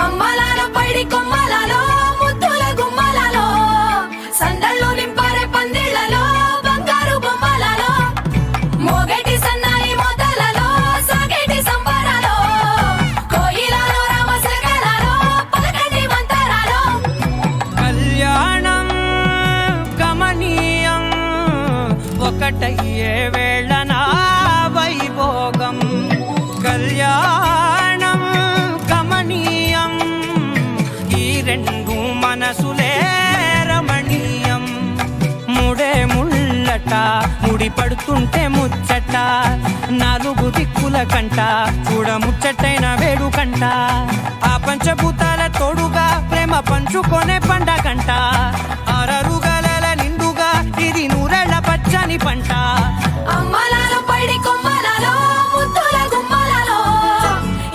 అమ్మలాలో పైడి కొమ్మలలో ముద్దుల గుమ్మలలో సందళ్ళు నింపారే పందిళ్లలో బంగారు బొమ్మలలో మోగేటి సన్నాయి మోతలలో సాగేటి సంబరాలో కోయిలలో రామశకలలో పలకటి మంతరాలో కళ్యాణం గమనీయం ఒకటయ్యే వేళ నా వైభోగం కళ్యాణం గమనీయం ఈ రెండు మనసులే రమణీయం ముడే ముళ్ళట ముడి పడుతుంటే ముచ్చట నాలుగు దిక్కుల కంట చూడ ముచ్చటైన వేడుకంట ఆ పంచభూతాల తోడుగా ప్రేమ పంచుకొనే పండగంట ఆరరుగల నిండుగా ఇది నూరెళ్ళ పచ్చని పంట అమ్మలాలో పైడి కొమ్మలలో ముద్దుల గుమ్మలలో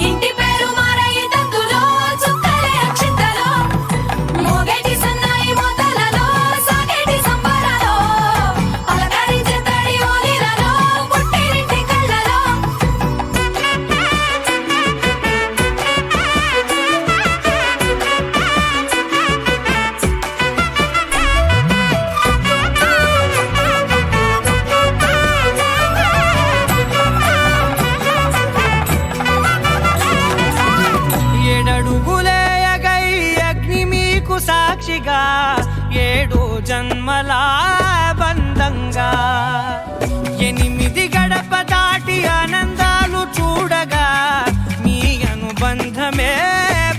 ఇంటి పేరు మారయి తంతులో చుక్కలే అక్షింతలో మోగేటి సన్నాయి మోతలలో సాగేటి సంబరాలో పలకరించే తడి ఓలిలలో పుట్టినింటి కళ్ళలో ఏడడుగులే ఎగై అగ్ని మీకు సాక్షిగా ఏడు జన్మల బంధంగా ఎనిమిది గడప దాటి ఆనందాలు చూడగా మీ అనుబంధమే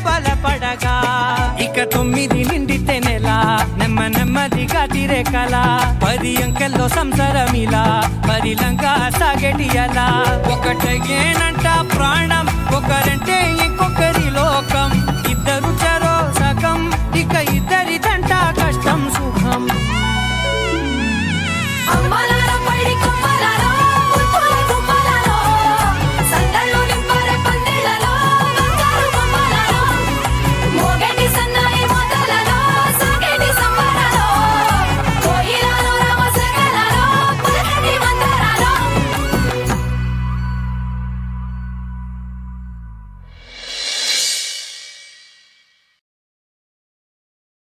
బలపడగా ఇక 9 నిండితే నెల నెమ్మదిగా తిరే కల 10 అంకెల్లో సంసారమిలా పరిలంగా సాగటి అలా ఒకటేనంట ప్రాణం ఒకరంటే ఇంకొకరి లోకం